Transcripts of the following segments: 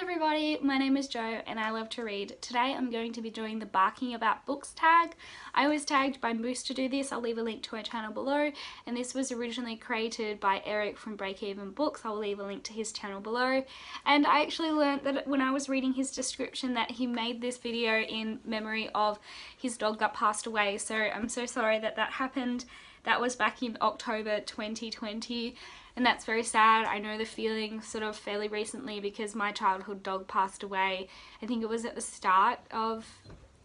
everybody, my name is Jo and I love to read. Today I'm going to be doing the barking about books tag. I was tagged by Moose to do this. I'll leave a link to her channel below, and this was originally created by Eric from Break Even Books. I'll leave a link to his channel below. And I actually learned that when I was reading his description that he made this video in memory of his dog that passed away, so I'm so sorry that that happened. That was back in October 2020. And that's very sad. I know the feeling sort of fairly recently because my childhood dog passed away. I think it was at the start of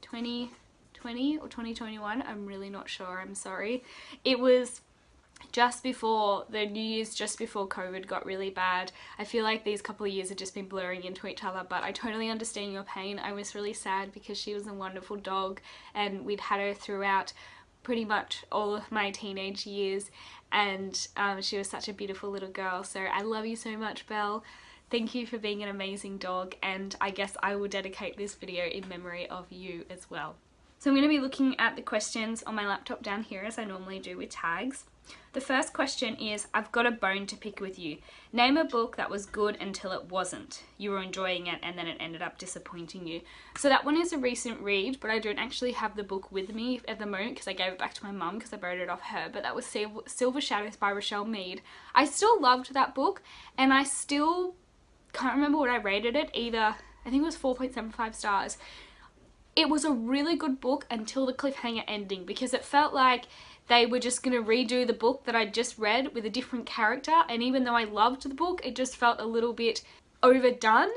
2020 or 2021. I'm really not sure. I'm sorry. It was just before the New Year's, just before COVID got really bad. I feel like these couple of years have just been blurring into each other, but I totally understand your pain. I was really sad because she was a wonderful dog and we'd had her throughout pretty much all of my teenage years, and she was such a beautiful little girl. So I love you so much, Belle. Thank you for being an amazing dog, and I guess I will dedicate this video in memory of you as well. So I'm going to be looking at the questions on my laptop down here as I normally do with tags. The first question is, I've got a bone to pick with you. Name a book that was good until it wasn't. You were enjoying it and then it ended up disappointing you. So that one is a recent read, but I don't actually have the book with me at the moment because I gave it back to my mum because I borrowed it off her. But that was Silver Shadows by Richelle Mead. I still loved that book, and I still can't remember what I rated it either. I think it was 4.75 stars. It was a really good book until the cliffhanger ending, because it felt like they were just going to redo the book that I just read with a different character, and even though I loved the book, it just felt a little bit overdone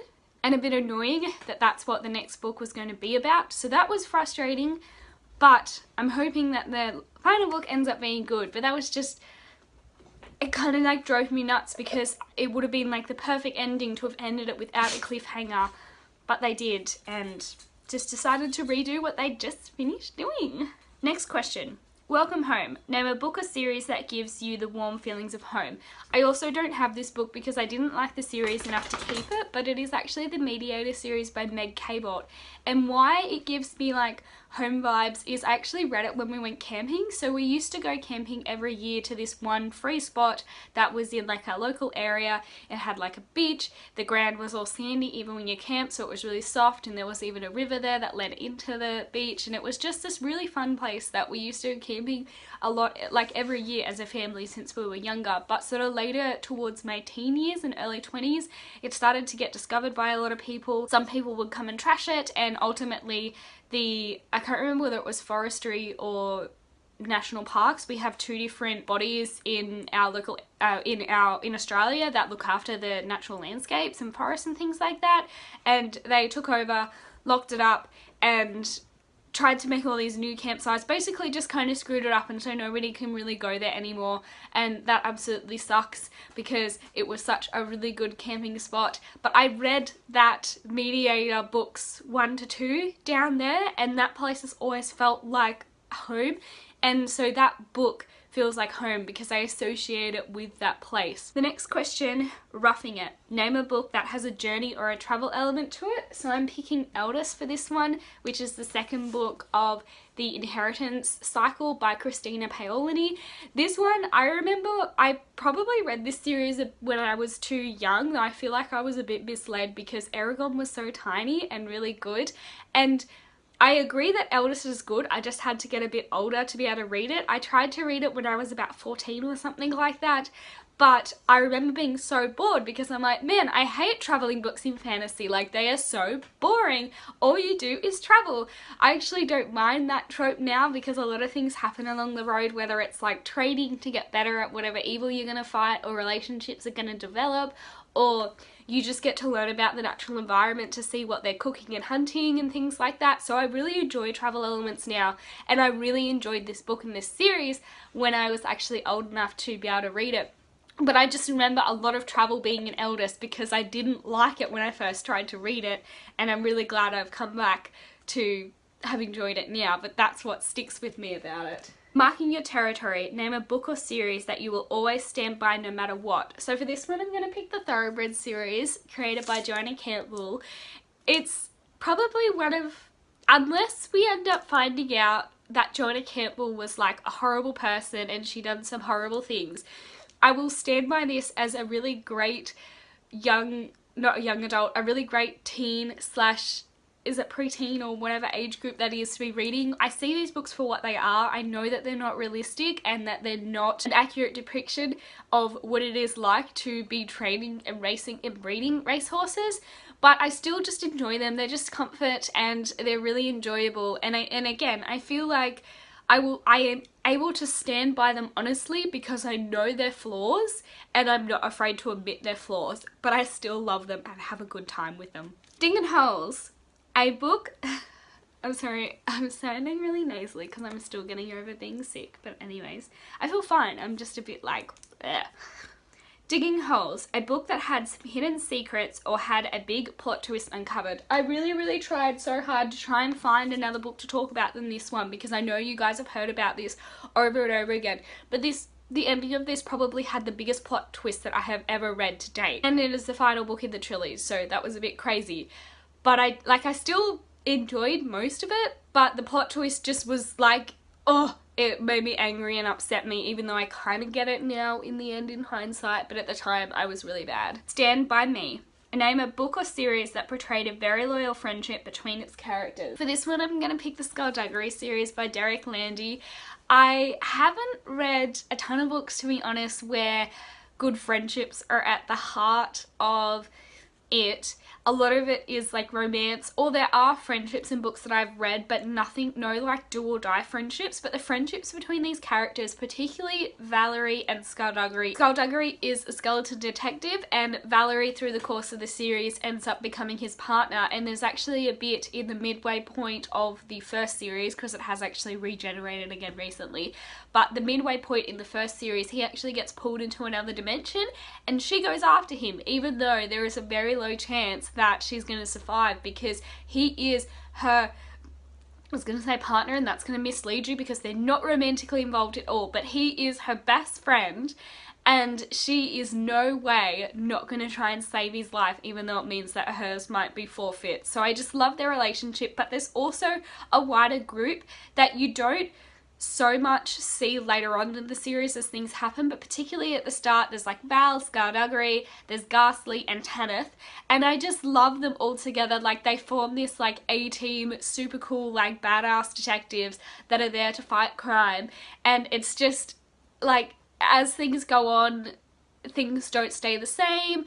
and a bit annoying that that's what the next book was going to be about. So that was frustrating, but I'm hoping that the final book ends up being good. But that was just, it kind of like drove me nuts because it would have been like the perfect ending to have ended it without a cliffhanger, but they did, and just decided to redo what they just finished doing. Next question. Welcome home. Name a book or series that gives you the warm feelings of home. I also don't have this book because I didn't like the series enough to keep it, but it is actually the Mediator series by Cabot. And why it gives me like home vibes is I actually read it when we went camping. So we used to go camping every year to this one free spot that was in like our local area. It had like a beach. The ground was all sandy even when you camped, so it was really soft, and there was even a river there that led into the beach, and it was just this really fun place that we used to go camping a lot, like every year as a family since we were younger. But sort of later towards my teen years and early 20s, it started to get discovered by a lot of people. Some people would come and trash it, and ultimately I can't remember whether it was forestry or national parks. We have two different bodies in our local in Australia that look after the natural landscapes and forests and things like that, and they took over, locked it up, and tried to make all these new campsites, basically just kind of screwed it up, and so nobody can really go there anymore, and that absolutely sucks because it was such a really good camping spot. But I read that Mediator books 1 to 2 down there, and that place has always felt like home, and so that book feels like home because I associate it with that place. The next question, roughing it. Name a book that has a journey or a travel element to it. So I'm picking Eldest for this one, which is the second book of the Inheritance cycle by Christina Paolini. This one, I remember I probably read this series when I was too young, though I feel like I was a bit misled because Erika was so tiny and really good, and I agree that Eldest is good. I just had to get a bit older to be able to read it. I tried to read it when I was about 14 or something like that, but I remember being so bored because I'm like, man, I hate traveling books in fantasy. Like, they are so boring. All you do is travel. I actually don't mind that trope now because a lot of things happen along the road, whether it's like trading to get better at whatever evil you're going to fight, or relationships are going to develop, or you just get to learn about the natural environment to see what they're cooking and hunting and things like that. So I really enjoy travel elements now, and I really enjoyed this book and this series when I was actually old enough to be able to read it. But I just remember a lot of travel being in Eldest because I didn't like it when I first tried to read it, and I'm really glad I've come back to have enjoyed it now, but that's what sticks with me about it. Marking your territory. Name a book or series that you will always stand by no matter what. So for this one, I'm going to pick the Thoroughbred series, created by Joanna Campbell. It's probably one of, unless we end up finding out that Joanna Campbell was like a horrible person and she done some horrible things, I will stand by this as a really great young not a young adult, a really great teen slash, is it preteen or whatever age group that is, to be reading. I see these books for what they are. I know that they're not realistic and that they're not an accurate depiction of what it is like to be training and racing and breeding racehorses, but I still just enjoy them. They're just comfort and they're really enjoyable, and again, I feel like I am able to stand by them honestly because I know their flaws and I'm not afraid to admit their flaws, but I still love them and have a good time with them. Ding and Holes, a book, I'm sorry, I'm sounding really nasally because I'm still getting over being sick, but anyways, I feel fine. I'm just a bit like, ugh. Digging Holes, a book that had some hidden secrets or had a big plot twist uncovered. I really tried so hard to try and find another book to talk about than this one because I know you guys have heard about this over and over again, but the ending of this probably had the biggest plot twist that I have ever read to date, and it is the final book in the trilogy, so that was a bit crazy. But I still enjoyed most of it, but the plot twist just was like, oh, it made me angry and upset me, even though I kind of get it now in the end in hindsight, but at the time I was really bad. Stand By Me. Name a book or series that portrayed a very loyal friendship between its characters. For this one, I'm going to pick the Skulduggery series by Derek Landy. I haven't read a ton of books, to be honest, where good friendships are at the heart of it. A lot of it is like romance, or there are friendships in books that I've read, but no like do or die friendships, but the friendships between these characters, particularly Valerie and Skulduggery. Skulduggery is a skeleton detective and Valerie through the course of the series ends up becoming his partner, and there's actually a bit in the midway point of the first series, because it has actually regenerated again recently, but the midway point in the first series he actually gets pulled into another dimension and she goes after him, even though there is a very low chance that she's going to survive because he is her, I was going to say partner, and that's going to mislead you because they're not romantically involved at all, but he is her best friend and she is no way not going to try and save his life, even though it means that hers might be forfeit. So I just love their relationship, but there's also a wider group that you don't so much see later on in the series as things happen, but particularly at the start there's like Val, Skulduggery, there's Ghastly and Tanith, and I just love them all together. Like they form this like A-team, super cool like badass detectives that are there to fight crime, and it's just like as things go on things don't stay the same,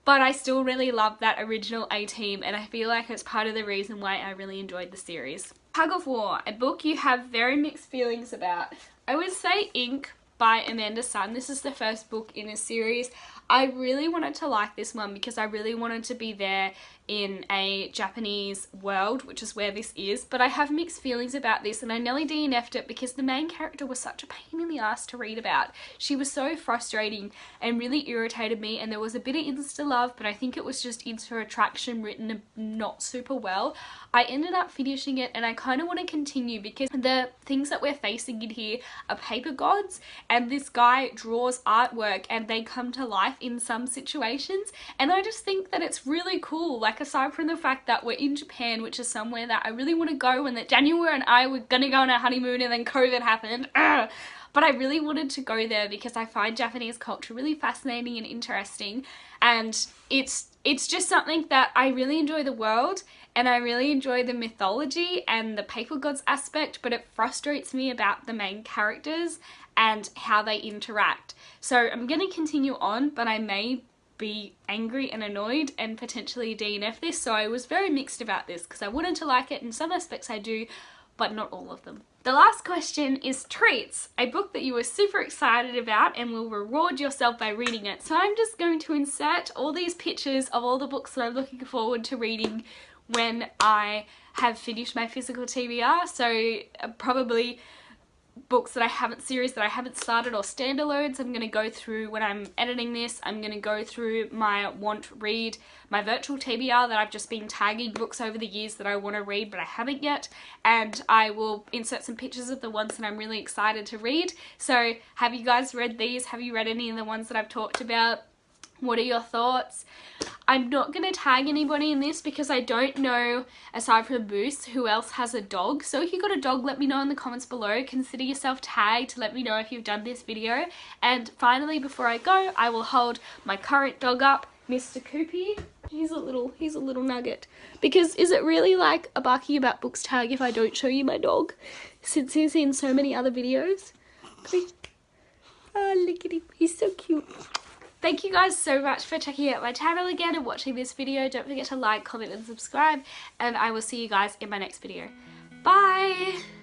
but I still really love that original A-team, and I feel like it's part of the reason why I really enjoyed the series. Tug of War, a book you have very mixed feelings about. I would say Ink by Amanda Sun. This is the first book in a series. I really wanted to like this one because I really wanted to be there in a Japanese world, which is where this is, but I have mixed feelings about this, and I nearly DNF'd it because the main character was such a pain in the ass to read about. She was so frustrating and really irritated me, and there was a bit of insta love, but I think it was just insta attraction written not super well. I ended up finishing it and I kind of want to continue because the things that we're facing in here are paper gods, and this guy draws artwork and they come to life in some situations, and I just think that it's really cool. Like aside from the fact that we're in Japan, which is somewhere that I really want to go, and that January and I were gonna go on our honeymoon and then COVID happened, but I really wanted to go there because I find Japanese culture really fascinating and interesting, and it's just something that I really enjoy the world and I really enjoy the mythology and the paper gods aspect, but it frustrates me about the main characters and how they interact. So I'm going to continue on, but I may be angry and annoyed and potentially DNF this, so I was very mixed about this because I wanted to like it. In some aspects I do, but not all of them. The last question is Treats, a book that you were super excited about and will reward yourself by reading it. So I'm just going to insert all these pictures of all the books that I'm looking forward to reading when I have finished my physical TBR. So probably books that I haven't, series that I haven't started, or standalones. I'm going to go through when I'm editing this. I'm going to go through my want read, my virtual TBR that I've just been tagging books over the years that I want to read but I haven't yet, and I will insert some pictures of the ones that I'm really excited to read. So have you guys read these? Have you read any of the ones that I've talked about? What are your thoughts? I'm not going to tag anybody in this because I don't know, aside from Moose, who else has a dog. So if you've got a dog, let me know in the comments below. Consider yourself tagged to let me know if you've done this video. And finally, before I go, I will hold my current dog up, Mr. Koopy. He's a little nugget. Because is it really like a barking about books tag if I don't show you my dog? Since he's in so many other videos. Oh, look at him. He's so cute. Thank you guys so much for checking out my channel again and watching this video. Don't forget to like, comment and subscribe. And I will see you guys in my next video. Bye!